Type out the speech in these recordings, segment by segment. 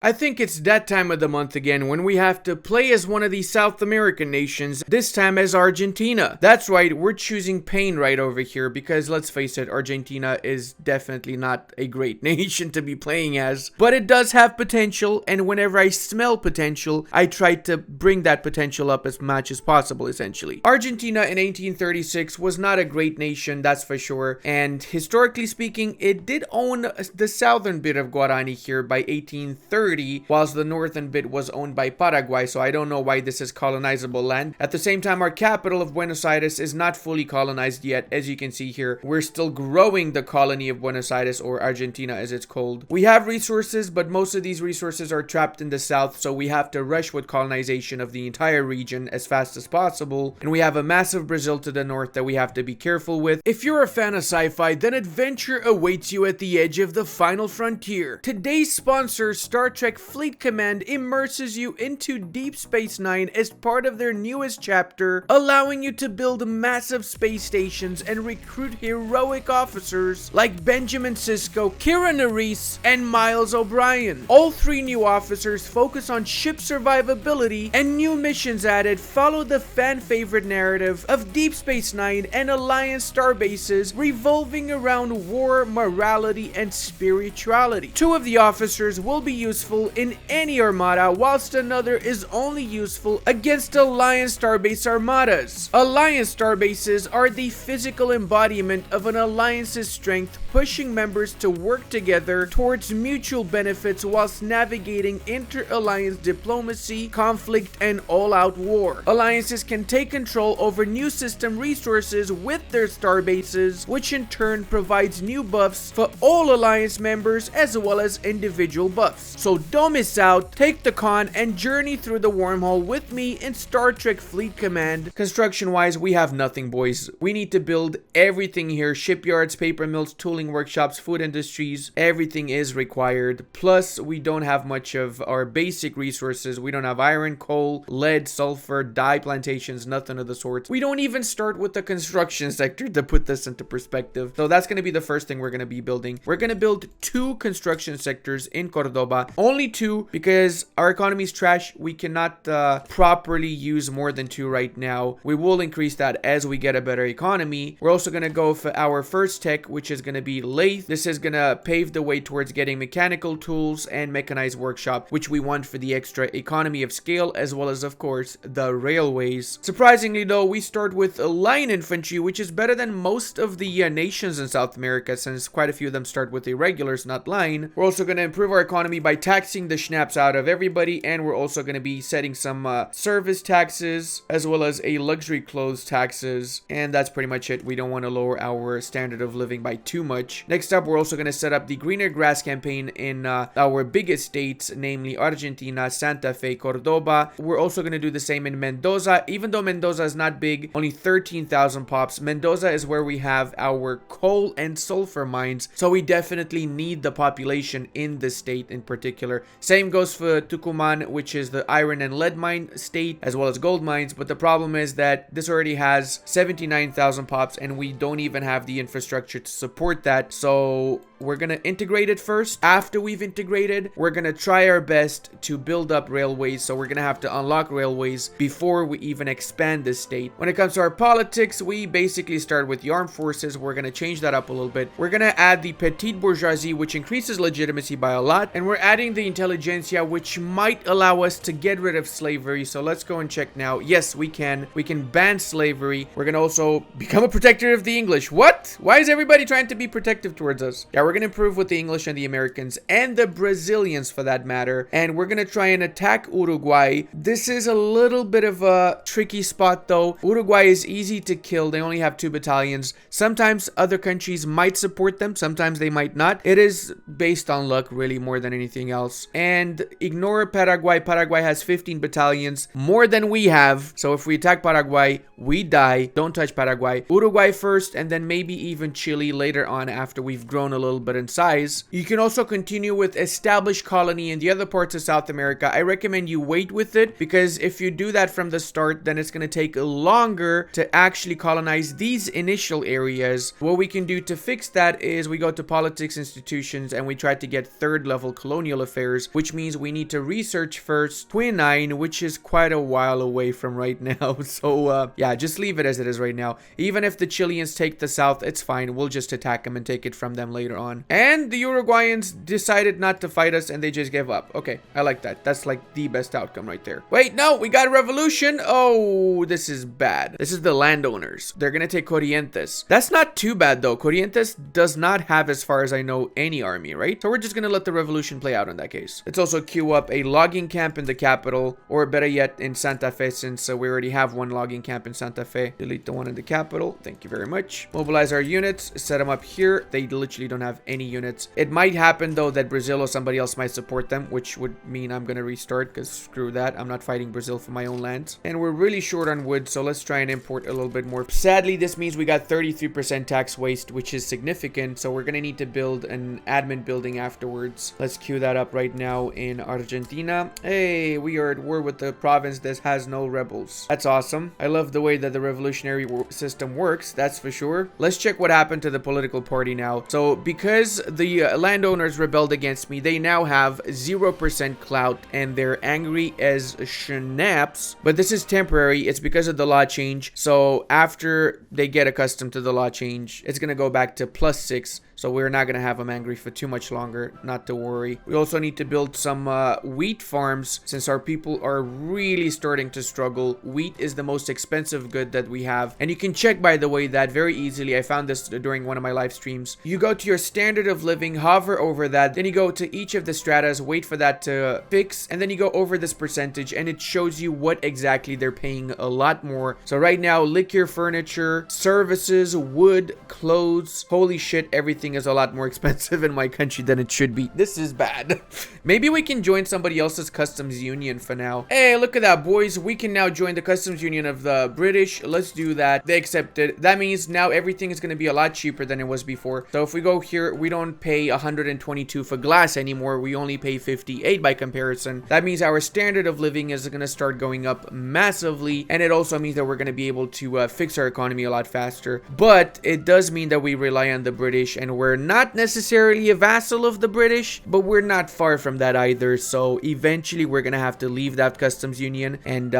I think it's that time of the month again when we have to play as one of these South American nations, this time as Argentina. That's right, we're choosing pain right over here because let's face it, Argentina is definitely not a great nation to be playing as. But it does have potential, and whenever I smell potential, I try to bring that potential up as much as possible, essentially. Argentina in 1836 was not a great nation, that's for sure, and historically speaking, it did own the southern bit of Guarani here by 1830. Whilst the northern bit was owned by Paraguay, so I don't know why this is colonizable land. At the same time, our capital of Buenos Aires is not fully colonized yet. As you can see here, we're still growing the colony of Buenos Aires, or Argentina as it's called. We have resources, but most of these resources are trapped in the south, so we have to rush with colonization of the entire region as fast as possible. And we have a massive Brazil to the north that we have to be careful with. If you're a fan of sci-fi, then adventure awaits you at the edge of the final frontier. Today's sponsor, Star Trek Fleet Command, immerses you into Deep Space Nine as part of their newest chapter, allowing you to build massive space stations and recruit heroic officers like Benjamin Sisko, Kira Nerys, and Miles O'Brien. All three new officers focus on ship survivability, and new missions added follow the fan-favorite narrative of Deep Space Nine and Alliance starbases revolving around war, morality, and spirituality. Two of the officers will be useful in any armada, whilst another is only useful against Alliance starbase armadas. Alliance starbases are the physical embodiment of an alliance's strength, pushing members to work together towards mutual benefits whilst navigating inter-alliance diplomacy, conflict, and all-out war. Alliances can take control over new system resources with their starbases, which in turn provides new buffs for all alliance members as well as individual buffs. So don't miss out, take the con and journey through the wormhole with me in Star Trek Fleet Command. Construction wise, we have nothing, boys. We need to build everything here: shipyards, paper mills, tooling workshops, food industries. Everything is required. Plus, we don't have much of our basic resources. We don't have iron, coal, lead, sulfur, dye plantations, nothing of the sort. We don't even start with the construction sector to put this into perspective. So that's going to be the first thing we're going to be building. We're going to build 2 construction sectors in Cordoba. Only 2 because our economy is trash. We cannot properly use more than 2 right now. We will increase that as we get a better economy. We're also going to go for our first tech, which is going to be lathe. This is going to pave the way towards getting mechanical tools and mechanized workshop, which we want for the extra economy of scale, as well as, of course, the railways. Surprisingly though, we start with line infantry, which is better than most of the nations in South America, since quite a few of them start with irregulars, not line. We're also going to improve our economy by taxing the schnapps out of everybody, and we're also going to be setting some service taxes as well as a luxury clothes taxes, and that's pretty much it. We don't want to lower our standard of living by too much. Next up, we're also going to set up the greener grass campaign in our biggest states, namely Argentina, Santa Fe, Cordoba. We're also going to do the same in Mendoza. Even though Mendoza is not big, only 13,000 pops, Mendoza is where we have our coal and sulfur mines, so we definitely need the population in the state in particular. Same goes for Tucumán, which is the iron and lead mine state, as well as gold mines, but the problem is that this already has 79,000 pops and we don't even have the infrastructure to support that. So we're gonna integrate it first. After we've integrated, we're gonna try our best to build up railways, so we're gonna have to unlock railways before we even expand this state. When it comes to our politics, we basically start with the armed forces. We're gonna change that up a little bit. We're gonna add the petite bourgeoisie, which increases legitimacy by a lot, and we're adding the intelligentsia, which might allow us to get rid of slavery. So let's go and check now. Yes, we can ban slavery. We're gonna also become a protector of the English. What? Why is everybody trying to be protective towards us? Yeah, we're gonna improve with the English and the Americans and the Brazilians for that matter, and we're gonna try and attack Uruguay. This is a little bit of a tricky spot though. Uruguay is easy to kill. They only have 2 battalions. Sometimes other countries might support them, sometimes they might not. It is based on luck really more than anything else. And ignore Paraguay. Paraguay has 15 battalions, more than we have, so if we attack Paraguay, we die. Don't touch Paraguay. Uruguay first, and then maybe even Chile later on after we've grown a little little bit in size. You can also continue with established colony in the other parts of South America. I recommend you wait with it, because if you do that from the start, then it's going to take longer to actually colonize these initial areas. What we can do to fix that is we go to politics institutions and we try to get third level colonial affairs, which means we need to research first 29, which is quite a while away from right now. So yeah, just leave it as it is right now. Even if the Chileans take the south, it's fine. We'll just attack them and take it from them later on. And the Uruguayans decided not to fight us and they just gave up. Okay, I like that. That's like the best outcome right there. Wait, no, we got a revolution. Oh, this is bad. This is the landowners. They're gonna take Corrientes. That's not too bad though. Corrientes does not have, as far as I know, any army, right? So we're just gonna let the revolution play out in that case. Let's also queue up a logging camp in the capital, or better yet, in Santa Fe, since we already have one logging camp in Santa Fe. Delete the one in the capital. Thank you very much. Mobilize our units. Set them up here. They literally don't have any units. It might happen though that Brazil or somebody else might support them, which would mean I'm gonna restart, because screw that. I'm not fighting Brazil for my own lands. And we're really short on wood, so let's try and import a little bit more. Sadly, this means we got 33% tax waste, which is significant, so we're gonna need to build an admin building afterwards. Let's queue that up right now in Argentina. Hey, we are at war with the province that has no rebels. That's awesome. I love the way that the revolutionary system works, that's for sure. Let's check what happened to the political party now. So because the landowners rebelled against me, they now have 0% clout and they're angry as schnapps. But this is temporary. It's because of the law change. So after they get accustomed to the law change, it's gonna go back to +6. So we're not going to have them angry for too much longer, not to worry. We also need to build some wheat farms, since our people are really starting to struggle. Wheat is the most expensive good that we have. And you can check, by the way, that very easily. I found this during one of my live streams. You go to your standard of living, hover over that, then you go to each of the stratas, wait for that to fix, and then you go over this percentage, and it shows you what exactly they're paying a lot more. So right now, liquor, furniture, services, wood, clothes, holy shit, everything is a lot more expensive in my country than it should be. This is bad. Maybe we can join somebody else's customs union for now. Hey, look at that, boys. We can now join the customs union of the British. Let's do that. They accepted. That means now everything is going to be a lot cheaper than it was before. So if we go here, we don't pay 122 for glass anymore. We only pay 58 by comparison. That means our standard of living is going to start going up massively. And it also means that we're going to be able to fix our economy a lot faster. But it does mean that we rely on the British, and we're not necessarily a vassal of the British, but we're not far from that either. So eventually we're gonna have to leave that customs union and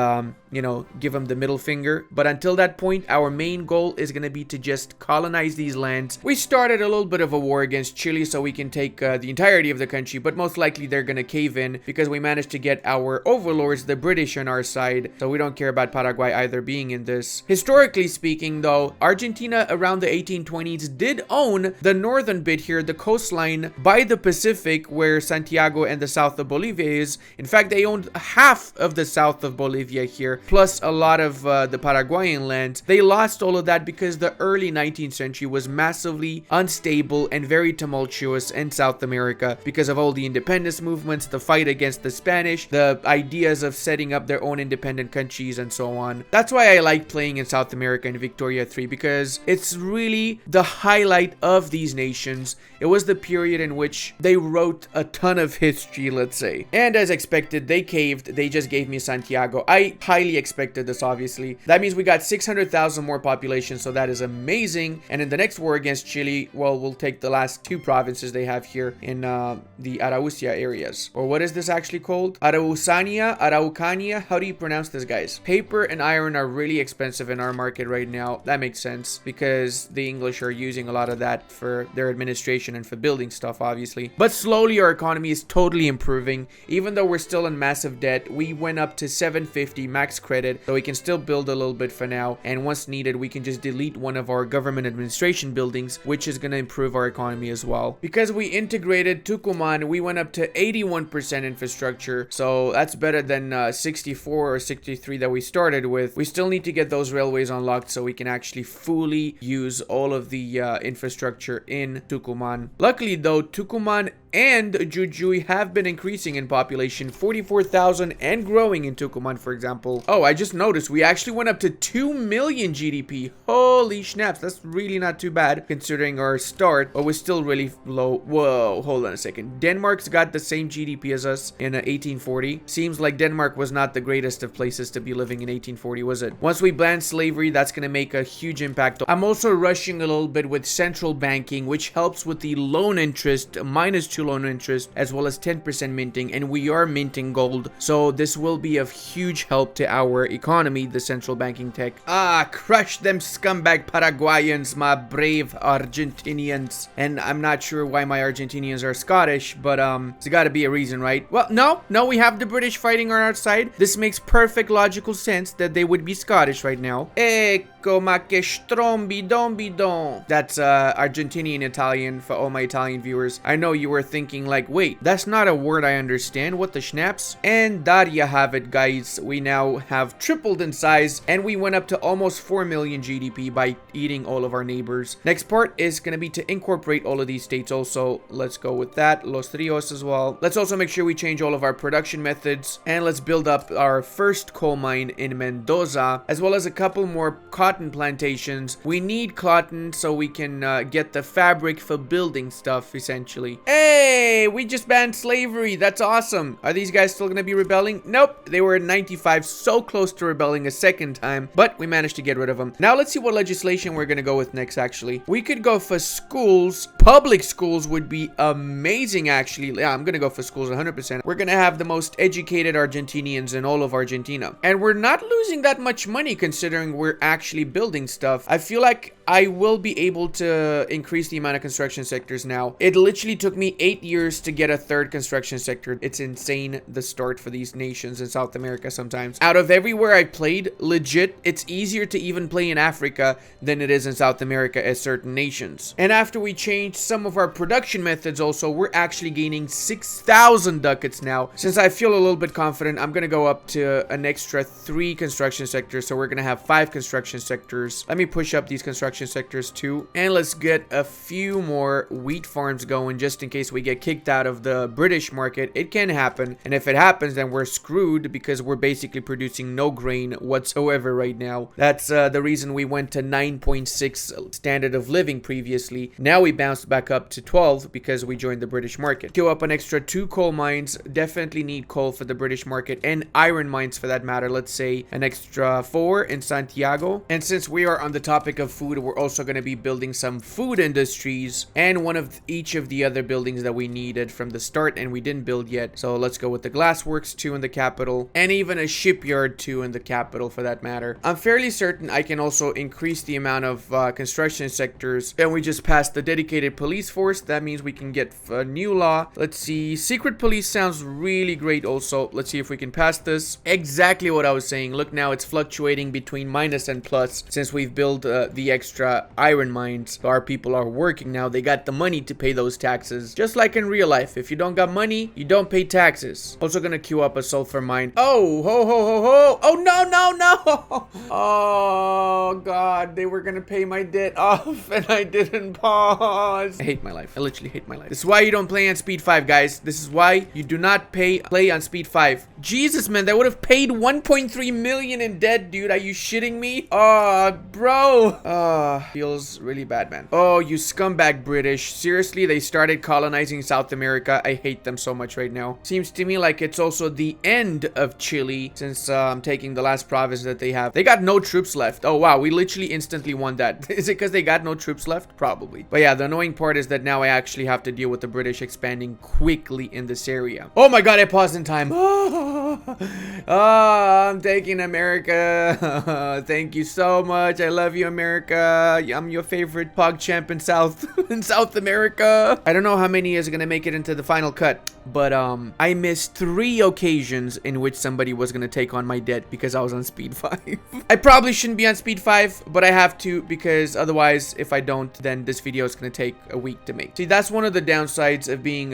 you know, give them the middle finger. But until that point, our main goal is gonna be to just colonize these lands. We started a little bit of a war against Chile so we can take the entirety of the country, but most likely they're gonna cave in because we managed to get our overlords, the British, on our side. So we don't care about Paraguay either being in this. Historically speaking though, Argentina around the 1820s did own the northern bit here, the coastline by the Pacific, where Santiago and the south of Bolivia is. In fact, they owned half of the south of Bolivia here, plus a lot of the Paraguayan land. They lost all of that because the early 19th century was massively unstable and very tumultuous in South America because of all the independence movements, the fight against the Spanish, the ideas of setting up their own independent countries, and so on. That's why I like playing in South America in Victoria 3, because it's really the highlight of these nations. It was the period in which they wrote a ton of history, let's say. And as expected, they caved. They just gave me Santiago. I highly expected this, obviously. That means we got 600,000 more population, so that is amazing. And in the next war against Chile, well, we'll take the last two provinces they have here in the Araucia areas. Or what is this actually called? Araucania? How do you pronounce this, guys? Paper and iron are really expensive in our market right now. That makes sense because the English are using a lot of that for their administration and for building stuff, obviously. But slowly our economy is totally improving. Even though we're still in massive debt, we went up to 750 max credit, so we can still build a little bit for now. And once needed, we can just delete one of our government administration buildings, which is going to improve our economy as well. Because we integrated Tucumán, we went up to 81% infrastructure. So that's better than 64 or 63 that we started with. We still need to get those railways unlocked so we can actually fully use all of the infrastructure in Tucumán. Luckily though, Tucumán and Jujuy have been increasing in population, 44,000 and growing in Tucumán, for example. Oh, I just noticed we actually went up to 2 million GDP. Holy snaps, that's really not too bad considering our start, but we're still really low. Whoa, hold on a second. Denmark's got the same GDP as us in 1840. Seems like Denmark was not the greatest of places to be living in 1840, was it? Once we ban slavery, that's going to make a huge impact. I'm also rushing a little bit with central banking, which helps with the loan interest, -2 loan interest, as well as 10% minting, and we are minting gold. So this will be of huge help to our economy, the central banking tech. Ah, crush them scumbag Paraguayans, my brave Argentinians. And I'm not sure why my Argentinians are Scottish, but there's got to be a reason, right? Well, no, we have the British fighting on our side. This makes perfect logical sense that they would be Scottish right now. Ecco ma che strombi dombi don. That's Argentinian Italian for all my Italian viewers. I know you were thinking like, wait, that's not a word I understand. What the schnaps? And there you have it, guys. We now have tripled in size, and we went up to almost 4 million GDP by eating all of our neighbors. Next part is going to be to incorporate all of these states also. Let's go with that. Los Rios as well. Let's also make sure we change all of our production methods, and let's build up our first coal mine in Mendoza, as well as a couple more cotton plantations. We need cotton so we can get the fabric for building stuff, essentially. Hey, we just banned slavery. That's awesome. Are these guys still going to be rebelling? Nope. They were at 95, so close to rebelling a second time, but we managed to get rid of them. Now let's see what legislation we're going to go with next, actually. We could go for schools. Public schools would be amazing, actually. Yeah, I'm going to go for schools 100%. We're going to have the most educated Argentinians in all of Argentina. And we're not losing that much money considering we're actually building stuff. I feel like I will be able to increase the amount of construction sectors now. It literally took me 8 years to get a third construction sector. It's insane, the start for these nations in South America sometimes. Out of everywhere I played, legit, it's easier to even play in Africa than it is in South America as certain nations. And after we changed some of our production methods also, we're actually gaining 6,000 ducats now. Since I feel a little bit confident, I'm gonna go up to an extra 3 construction sectors, so we're gonna have 5 construction sectors. Let me push up these construction sectors too, and let's get a few more wheat farms going just in case we get kicked out of the British market. It can happen, and if it happens, then we're screwed because we're basically producing no grain whatsoever right now. That's the reason we went to 9.6 standard of living previously. Now we bounced back up to 12 because we joined the British market. Go up an extra 2 coal mines. Definitely need coal for the British market, and iron mines for that matter. Let's say an extra 4 in Santiago. And since we are on the topic of food, we're also going to be building some food industries and one of each of the other buildings that we needed from the start and we didn't build yet. So let's go with the glassworks 2 in the capital, and even a shipyard 2 in the capital for that matter. I'm fairly certain I can also increase the amount of construction sectors. And we just passed the dedicated police force. That means we can get a new law. Let's see. Secret police sounds really great also. Let's see if we can pass this. Exactly what I was saying. Look, now it's fluctuating between minus and plus since we've built the extra iron mines. So our people are working now. They got the money to pay those taxes. Just like in real life. If you don't got money, you don't pay taxes. Also gonna queue up a sulfur mine. Oh, ho, ho, ho, ho. Oh, no, no, no. Oh, God. They were gonna pay my debt off and I didn't pause. I hate my life. I literally hate my life. This is why you don't play on speed 5, guys. This is why you do not play on speed 5. Jesus, man. That would have paid 1.3 million in debt, dude. Are you shitting me? Oh, bro. Feels really bad, man. Oh, you scumbag British. Seriously, they started colonizing South America. I hate them so much right now. Seems to me like it's also the end of Chile since I'm taking the last province that they have. They got no troops left. Oh, wow. We literally instantly won that. Is it because they got no troops left? Probably. But yeah, the annoying part is that now I actually have to deal with the British expanding quickly in this area. Oh my God, I paused in time. I'm taking America. Thank you so much. I love you, America. I'm your favorite pog champ in South America. I don't know how many is gonna make it into the final cut, but I missed 3 occasions in which somebody was gonna take on my debt because I was on speed 5. I probably shouldn't be on speed 5, but I have to because otherwise, if I don't, then this video is gonna take a week to make. See, that's one of the downsides of being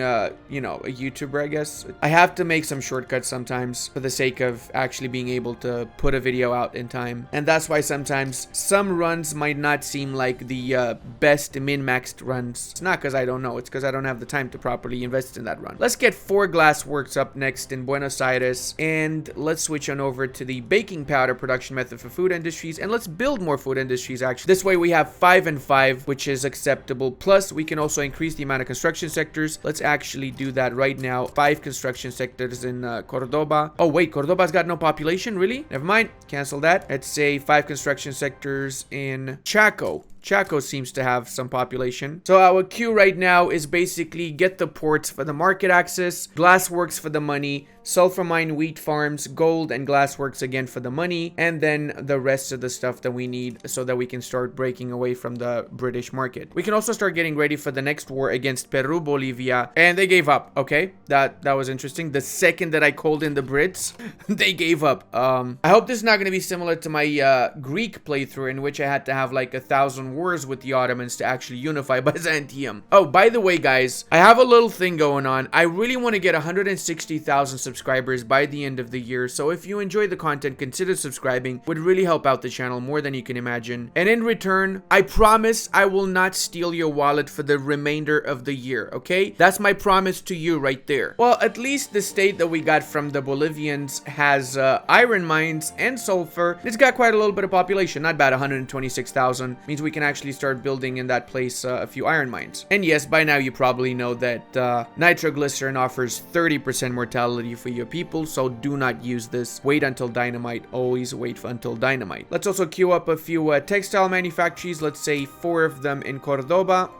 you know, a YouTuber, I guess. I have to make some shortcuts sometimes for the sake of actually being able to put a video out in time, and that's why sometimes sometimes some runs might not seem like the best min-maxed runs. It's not because I don't know, it's because I don't have the time to properly invest in that run. Let's get 4 glass works up next in Buenos Aires, and let's switch on over to the baking powder production method for food industries, and let's build more food industries actually. This way we have 5 and 5, which is acceptable. Plus we can also increase the amount of construction sectors. Let's actually do that right now. 5 construction sectors in Cordoba. Oh wait, Cordoba's got no population? Really? Never mind. Cancel that. Let's say 5 construction sectors in Chaco. Chaco seems to have some population. So our queue right now is basically get the ports for the market access, glassworks for the money, sulfur mine, wheat farms, gold, and glassworks again for the money, and then the rest of the stuff that we need so that we can start breaking away from the British market. We can also start getting ready for the next war against Peru, Bolivia, and they gave up. Okay, that was interesting. The second that I called in the Brits, they gave up. I hope this is not going to be similar to my Greek playthrough, in which I had to have like 1,000 wars with the Ottomans to actually unify Byzantium. Oh, by the way, guys, I have a little thing going on. I really want to get 160,000 subscribers by the end of the year, so if you enjoy the content, consider subscribing. Would really help out the channel more than you can imagine. And in return, I promise I will not steal your wallet for the remainder of the year, okay? That's my promise to you right there. Well, at least the state that we got from the Bolivians has iron mines and sulfur. It's got quite a little bit of population, not bad. 126,000 means we can actually start building in that place a few iron mines. And yes, by now you probably know that nitroglycerin offers 30% mortality for your people, so do not use this. Wait until dynamite. Always wait until dynamite. Let's also queue up a few textile manufactories. Let's say 4 of them in Cordoba.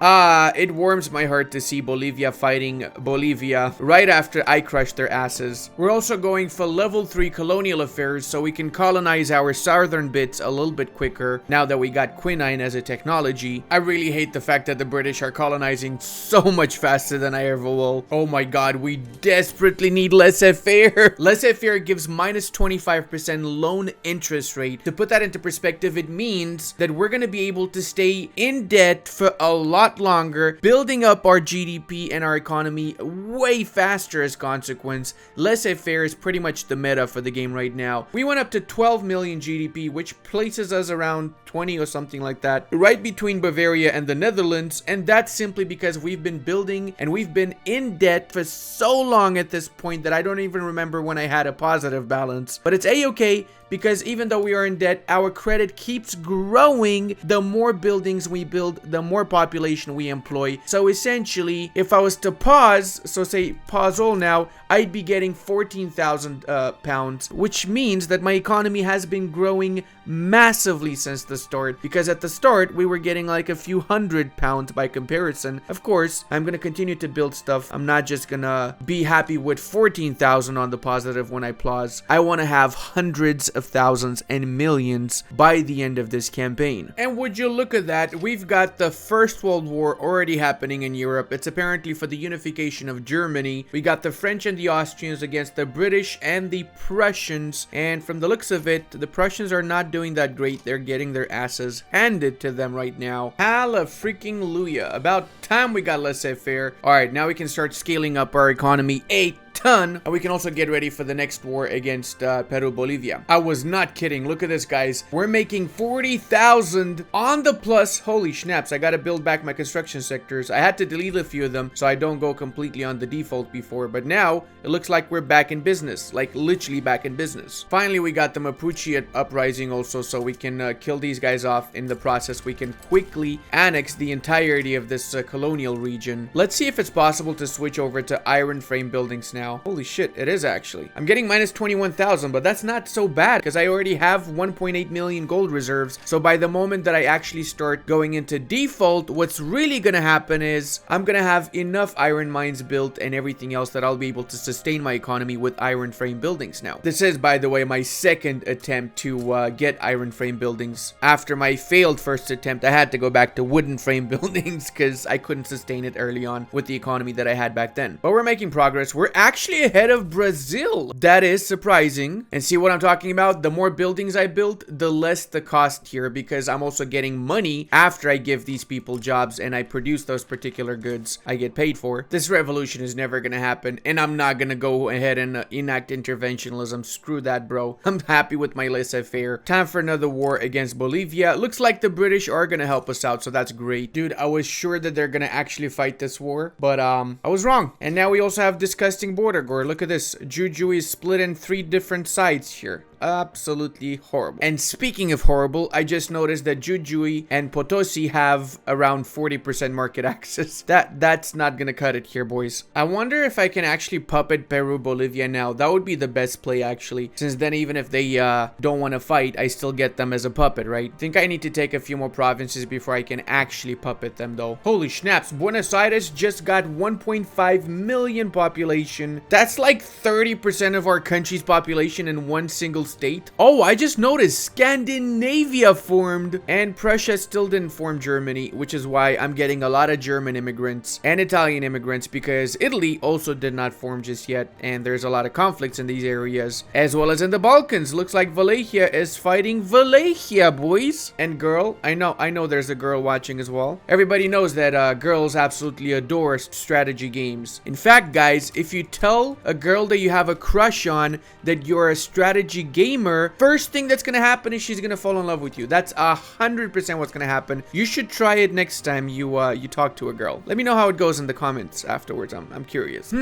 It warms my heart to see Bolivia fighting Bolivia right after I crushed their asses. We're also going for level 3 colonial affairs so we can colonize our southern bits a little bit quicker now that we got quinine as a technology. I really hate the fact that the British are colonizing so much faster than I ever will. Oh my god, we desperately need laissez-faire. Laissez-faire gives minus 25% loan interest rate. To put that into perspective, it means that we're going to be able to stay in debt for a lot longer, building up our GDP and our economy way faster as consequence. Laissez-faire is pretty much the meta for the game right now. We went up to 12 million GDP, which places us around 20 or something like that, right between Bavaria and the Netherlands, and that's simply because we've been building and we've been in debt for so long at this point that I don't even remember when I had a positive balance. But it's a-okay, because even though we are in debt, our credit keeps growing. The more buildings we build, the more population we employ. So essentially, if I was to pause, so say pause all now, I'd be getting 14,000 pounds, which means that my economy has been growing massively since the start, because at the start we were getting like a few hundred pounds by comparison. Of course, I'm gonna continue to build stuff. I'm not just gonna be happy with 14,000 on the positive when I pause. I want to have hundreds of thousands and millions by the end of this campaign. And would you look at that, we've got the First World War already happening in Europe. It's apparently for the unification of Germany. We got the French and the Austrians against the British and the Prussians, and from the looks of it, the Prussians are not doing that great. They're getting their asses handed to them right now. Hallelujah. About time we got laissez-faire. Alright, now we can start scaling up our economy 8 ton, and we can also get ready for the next war against Peru, Bolivia. I was not kidding. Look at this, guys. We're making 40,000 on the plus. Holy snaps, I gotta build back my construction sectors. I had to delete a few of them so I don't go completely on the default before, but now it looks like we're back in business, like literally back in business. Finally, we got the Mapuche uprising also, so we can kill these guys off. In the process, we can quickly annex the entirety of this colonial region. Let's see if it's possible to switch over to iron frame buildings now. Holy shit, it is actually. I'm getting minus 21,000, but that's not so bad because I already have 1.8 million gold reserves. So by the moment that I actually start going into default, what's really gonna happen is I'm gonna have enough iron mines built and everything else that I'll be able to sustain my economy with iron frame buildings now. This is, by the way, my second attempt to get iron frame buildings. After my failed first attempt, I had to go back to wooden frame buildings because I couldn't sustain it early on with the economy that I had back then. But we're making progress. We're actually actually ahead of Brazil. That is surprising. And see what I'm talking about? The more buildings I build, the less the cost here, because I'm also getting money after I give these people jobs and I produce those particular goods I get paid for. This revolution is never gonna happen, and I'm not gonna go ahead and enact interventionism. Screw that, bro. I'm happy with my laissez-faire. Time for another war against Bolivia. Looks like the British are gonna help us out, so that's great. Dude, I was sure that they're gonna actually fight this war, but I was wrong. And now we also have disgusting border gore. Look at this. Juju is split in 3 different sides here. Absolutely horrible. And speaking of horrible, I just noticed that Jujuy and Potosi have around 40% market access. That's not gonna cut it here, boys. I wonder if I can actually puppet Peru, Bolivia now. That would be the best play, actually, since then even if they don't want to fight, I still get them as a puppet, right? I think I need to take a few more provinces before I can actually puppet them, though. Holy snaps, Buenos Aires just got 1.5 million population. That's like 30% of our country's population in one single state. Oh, I just noticed Scandinavia formed, and Prussia still didn't form Germany, which is why I'm getting a lot of German immigrants and Italian immigrants, because Italy also did not form just yet, and there's a lot of conflicts in these areas, as well as in the Balkans. Looks like Wallachia is fighting Wallachia, boys and girl. I know there's a girl watching as well. Everybody knows that girls absolutely adore strategy games. In fact, guys, if you tell a girl that you have a crush on that you're a strategy gamer, first thing that's gonna happen is she's gonna fall in love with you. That's 100% what's gonna happen. You should try it next time you talk to a girl. Let me know how it goes in the comments afterwards. I'm curious.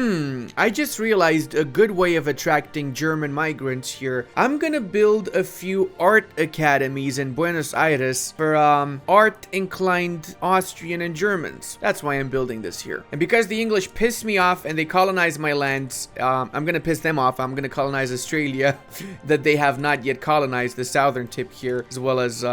I just realized a good way of attracting German migrants here. I'm gonna build a few art academies in Buenos Aires for art inclined Austrian and Germans. That's why I'm building this here. And because the English pissed me off and they colonized my lands, I'm gonna piss them off. I'm gonna colonize Australia that they have not yet colonized, the southern tip here, as well as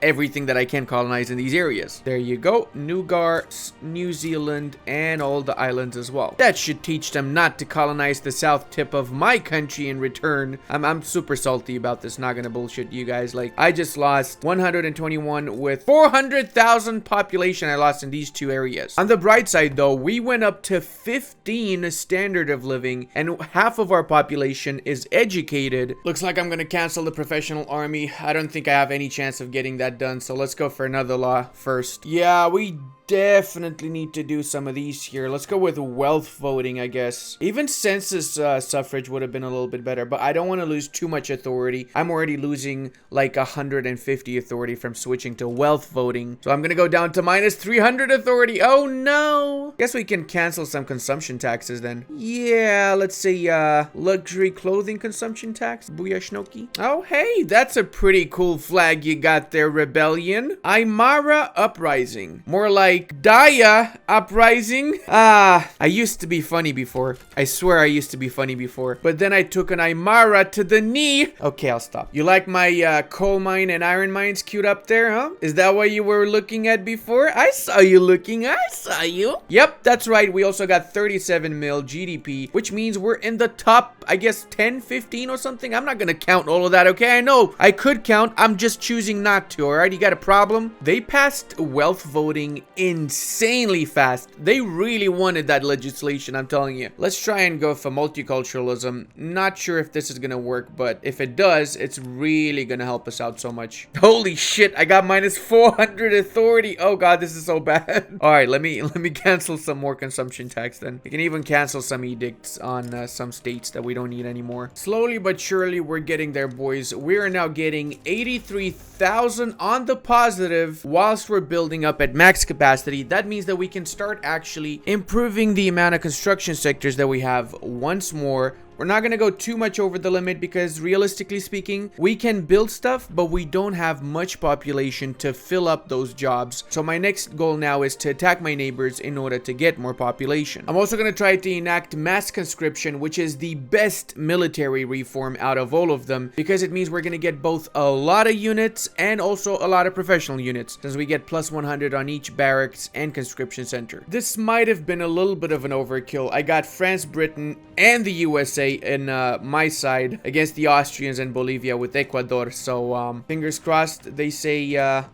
everything that I can colonize in these areas. There you go. Nougat, New Zealand, and all the islands as well. That should teach them not to colonize the south tip of my country in return. I'm super salty about this, not gonna bullshit you guys. Like, I just lost 121 with 400,000 population I lost in these 2 areas. On the bright side though, we went up to 15 standard of living, and half of our population is educated. Looks like I'm gonna cancel the professional army. I don't think I have any chance of getting that done, so let's go for another law first. Yeah, we definitely need to do some of these here. Let's go with wealth voting, I guess. Even census suffrage would have been a little bit better, but I don't want to lose too much authority. I'm already losing like 150 authority from switching to wealth voting, so I'm gonna go down to minus 300 authority. Oh no! Guess we can cancel some consumption taxes then. Yeah, let's say luxury clothing consumption tax. Booyah Shnoki. Oh hey, that's a pretty cool flag you got there, Rebellion. Aymara Uprising. More like Daya Uprising. I used to be funny before. I swear I used to be funny before. But then I took an Aymara to the knee. Okay, I'll stop. You like my coal mine and iron mines queued up there, huh? Is that what you were looking at before? I saw you looking. I saw you. Yep, that's right. We also got 37 mil GDP, which means we're in the top, I guess, 10, 15 or something. I'm not gonna count all of that, okay? I know I could count. I'm just choosing not to, all right? You got a problem? They passed wealth voting insanely fast. They really wanted that legislation, I'm telling you. Let's try and go for multiculturalism. Not sure if this is gonna work, but if it does, it's really gonna help us out so much. Holy shit, I got minus 400 authority. Oh god, this is so bad. All right, let me cancel some more consumption tax then. We can even cancel some edicts on some states that we don't need anymore. Slowly but surely, we're getting there, boys. We are now getting 83,000 on the positive whilst we're building up at max capacity. That means that we can start actually improving the amount of construction sectors that we have once more. We're not going to go too much over the limit because realistically speaking, we can build stuff, but we don't have much population to fill up those jobs. So my next goal now is to attack my neighbors in order to get more population. I'm also going to try to enact mass conscription, which is the best military reform out of all of them, because it means we're going to get both a lot of units and also a lot of professional units, since we get plus 100 on each barracks and conscription center. This might have been a little bit of an overkill. I got France, Britain, and the USA today in my side against the Austrians and Bolivia with Ecuador. So fingers crossed they say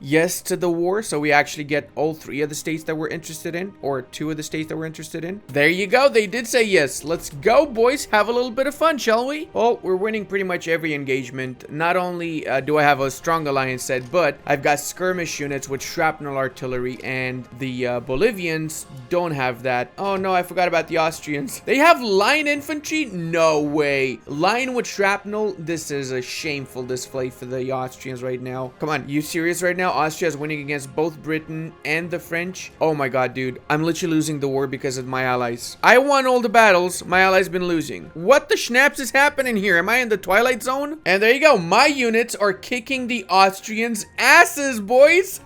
yes to the war, so we actually get all 3 of the states that we're interested in, or 2 of the states that we're interested in. There you go. They did say yes. Let's go, boys. Have a little bit of fun, shall we? Well, we're winning pretty much every engagement. Not only do I have a strong alliance set, but I've got skirmish units with shrapnel artillery, and the Bolivians don't have that. Oh no, I forgot about the Austrians. They have line infantry? No way. Line with shrapnel? This is a shameful display for the Austrians right now. Come on, you serious right now? Austria is winning against both Britain and the French? Oh my god, dude. I'm literally losing the war because of my allies. I won all the battles. My allies been losing. What the schnapps is happening here? Am I in the Twilight Zone? And there you go. My units are kicking the Austrians' asses, boys.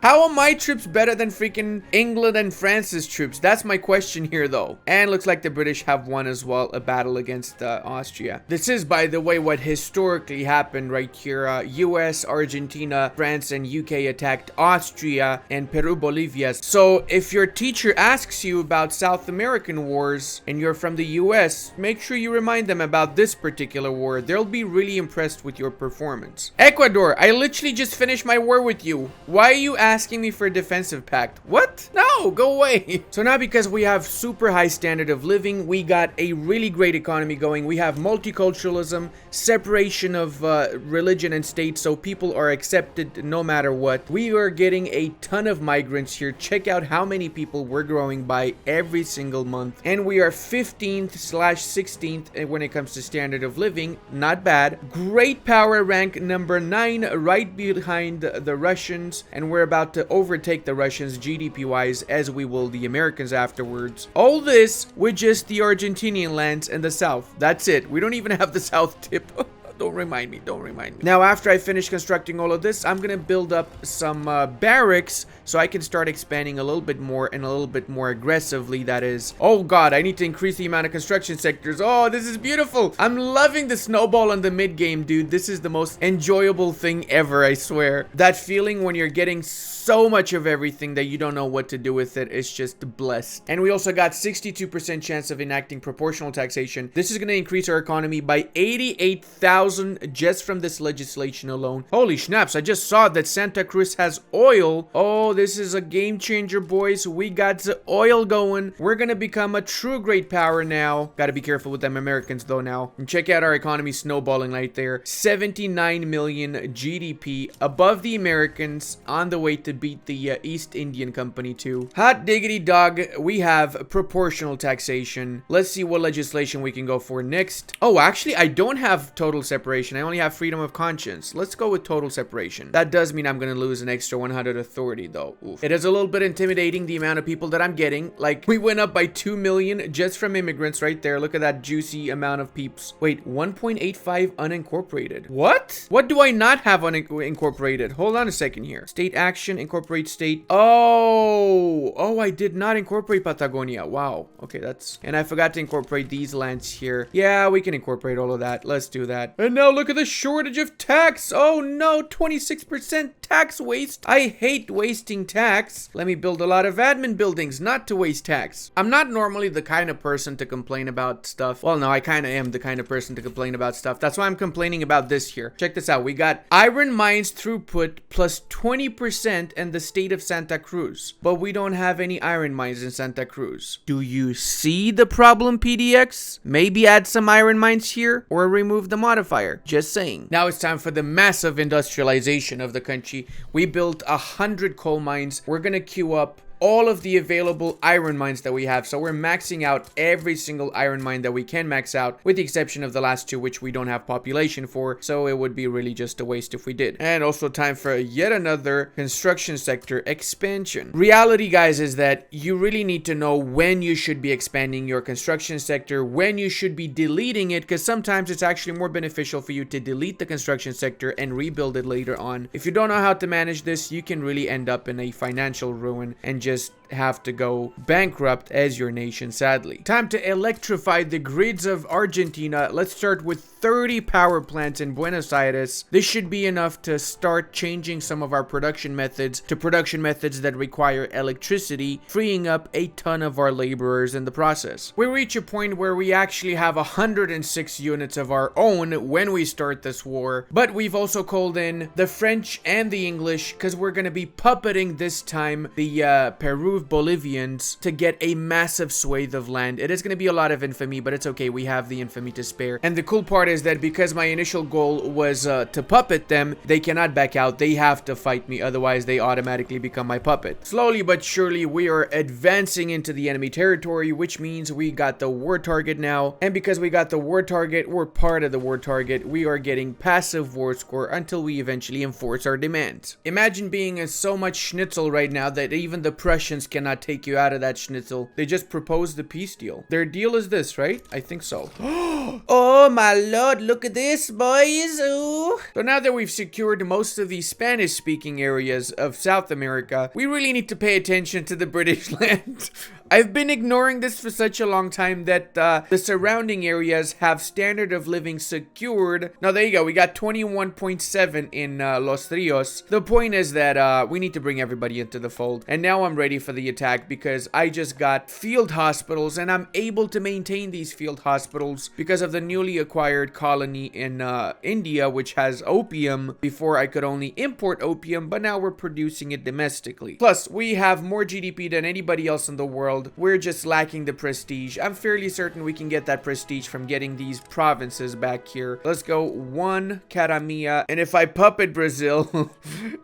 How are my troops better than freaking England and France's troops? That's my question here, though. And looks like the British have won as well a battle against Austria. This is, by the way, what historically happened right here. US, Argentina, France, and UK attacked Austria and Peru, Bolivia. So if your teacher asks you about South American wars and you're from the US, make sure you remind them about this particular war. They'll be really impressed with your performance. Ecuador, I literally just finished my war with you. Why are you asking me for a defensive pact? What? No, go away. So now, because we have super high standard of living, we got a really great economy going. We have multiculturalism, separation of religion and state, so people are accepted no matter what. We are getting a ton of migrants here. Check out how many people we're growing by every single month. And we are 15th/16th when it comes to standard of living. Not bad. Great power rank number 9, right behind the Russians. And we're about to overtake the Russians GDP wise, as we will the Americans afterwards. All this with just the Argentinian lands and the south. That's it. We don't even have the south tip. Don't remind me. Don't remind me. Now, after I finish constructing all of this, I'm going to build up some barracks so I can start expanding a little bit more and a little bit more aggressively. That is, oh god, I need to increase the amount of construction sectors. Oh, this is beautiful. I'm loving the snowball in the mid game, dude. This is the most enjoyable thing ever, I swear. That feeling when you're getting so much of everything that you don't know what to do with it is just blessed. And we also got 62% chance of enacting proportional taxation. This is going to increase our economy by 88,000 just from this legislation alone. Holy snaps, I just saw that Santa Cruz has oil. Oh, this is a game changer, boys. We got the oil going. We're gonna become a true great power now. Gotta be careful with them Americans though now. And check out our economy snowballing right there. 79 million GDP, above the Americans, on the way to beat the East Indian Company too. Hot diggity dog, we have proportional taxation. Let's see what legislation we can go for next. Oh, actually, I don't have total separation. I only have freedom of conscience. Let's go with total separation. That does mean I'm going to lose an extra 100 authority though. Oof. It is a little bit intimidating, the amount of people that I'm getting. Like, we went up by 2 million just from immigrants right there. Look at that juicy amount of peeps. Wait, 1.85 unincorporated. What? What do I not have unincorporated? Hold on a second here. State action, incorporate state. Oh, I did not incorporate Patagonia. Wow. Okay, that's... And I forgot to incorporate these lands here. Yeah, we can incorporate all of that. Let's do that. And now look at the shortage of tax. Oh no, 26% tax waste. I hate wasting tax. Let me build a lot of admin buildings not to waste tax. I'm not normally the kind of person to complain about stuff. Well, no, I kind of am the kind of person to complain about stuff. That's why I'm complaining about this here. Check this out. We got iron mines throughput plus 20% in the state of Santa Cruz. But we don't have any iron mines in Santa Cruz. Do you see the problem, PDX? Maybe add some iron mines here or remove the modifier. Just saying. Now it's time for the massive industrialization of the country. We built 100 coal mines. We're gonna queue up all of the available iron mines that we have. So we're maxing out every single iron mine that we can max out, with the exception of the last two, which we don't have population for. So it would be really just a waste if we did. And also time for yet another construction sector expansion. Reality, guys, is that you really need to know when you should be expanding your construction sector, when you should be deleting it, because sometimes it's actually more beneficial for you to delete the construction sector and rebuild it later on. If you don't know how to manage this, you can really end up in a financial ruin and just have to go bankrupt as your nation, sadly. Time to electrify the grids of Argentina. Let's start with 30 power plants in Buenos Aires. This should be enough to start changing some of our production methods to production methods that require electricity, freeing up a ton of our laborers in the process. We reach a point where we actually have 106 units of our own when we start this war, but we've also called in the French and the English because we're going to be puppeting this time the Peru-Bolivians to get a massive swathe of land. It is going to be a lot of infamy, but it's okay. We have the infamy to spare. And the cool part is that because my initial goal was to puppet them, they cannot back out. They have to fight me, otherwise they automatically become my puppet. Slowly but surely, we are advancing into the enemy territory, which means we got the war target now. And because we got the war target, we're part of the war target. We are getting passive war score until we eventually enforce our demands. Imagine being so much schnitzel right now that even the Prussians cannot take you out of that schnitzel. They just proposed the peace deal. Their deal is this, right? I think so. Oh my lord, look at this, boys. Ooh. So now that we've secured most of the Spanish-speaking areas of South America, we really need to pay attention to the British land. I've been ignoring this for such a long time that the surrounding areas have standard of living secured. Now, there you go. We got 21.7 in Los Rios. The point is that we need to bring everybody into the fold. And now I'm ready for the attack because I just got field hospitals and I'm able to maintain these field hospitals because of the newly acquired colony in India, which has opium. Before I could only import opium, but now we're producing it domestically. Plus, we have more GDP than anybody else in the world. We're just lacking the prestige. I'm fairly certain we can get that prestige from getting these provinces back here. Let's go 1 Caramia. And if I puppet Brazil,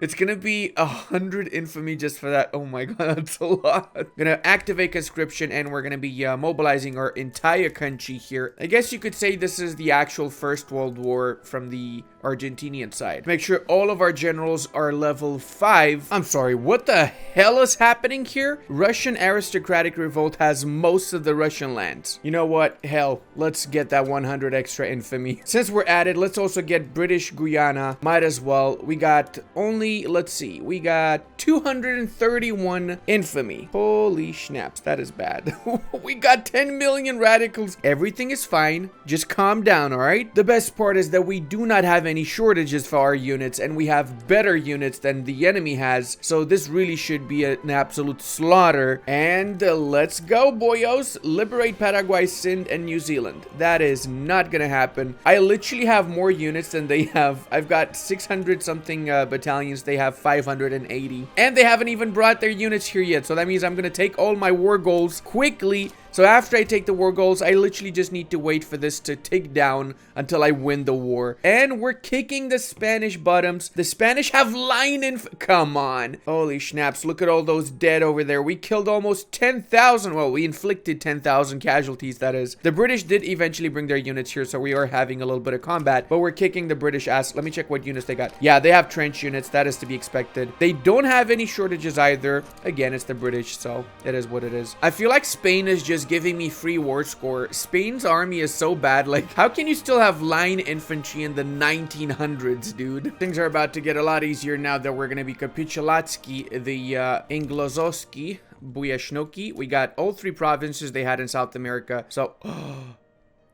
it's gonna be 100 infamy just for that. Oh my god, that's a lot. Gonna activate conscription and we're gonna be mobilizing our entire country here. I guess you could say this is the actual First World War from the Argentinian side. Make sure all of our generals are level 5. I'm sorry, what the hell is happening here? Russian aristocratic revolt has most of the Russian lands. You know what? Hell, let's get that 100 extra infamy. Since we're at it, let's also get British Guyana. Might as well. We got only, let's see, we got 231 infamy. Holy snaps, that is bad. We got 10 million radicals. Everything is fine. Just calm down, all right? The best part is that we do not have any shortages for our units, and we have better units than the enemy has. So this really should be an absolute slaughter. And let's go, boyos. Liberate Paraguay, Sind, and New Zealand. That is not gonna happen. I literally have more units than they have. I've got 600 something battalions. They have 580. And they haven't even brought their units here yet. So that means I'm gonna take all my war goals quickly. So after I take the war goals, I literally just need to wait for this to tick down until I win the war. And we're kicking the Spanish bottoms. The Spanish have line come on. Holy snaps, look at all those dead over there. We killed almost 10,000. Well, we inflicted 10,000 casualties, that is. The British did eventually bring their units here, so we are having a little bit of combat. But we're kicking the British ass. Let me check what units they got. Yeah, they have trench units. That is to be expected. They don't have any shortages either. Again, it's the British, so it is what it is. I feel like Spain is just giving me free war score. Spain's army is so bad. Like, how can you still have line infantry in the 1900s, dude? Things are about to get a lot easier now that we're gonna be Kapitulatsky, the Inglozoski, Buyashnoki. We got all 3 provinces they had in South America. So,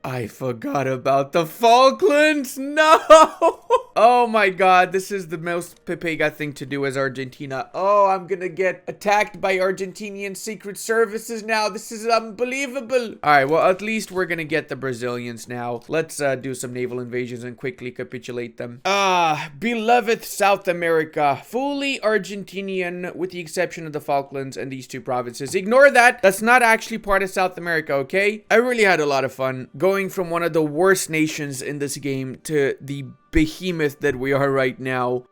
I forgot about the Falklands. No! Oh my god, this is the most Pepega thing to do as Argentina. Oh, I'm gonna get attacked by Argentinian secret services now. This is unbelievable. Alright, well, at least we're gonna get the Brazilians now. Let's do some naval invasions and quickly capitulate them. Beloved South America. Fully Argentinian with the exception of the Falklands and these 2 provinces. Ignore that. That's not actually part of South America, okay? I really had a lot of fun going from one of the worst nations in this game to the behemoth that we are right now.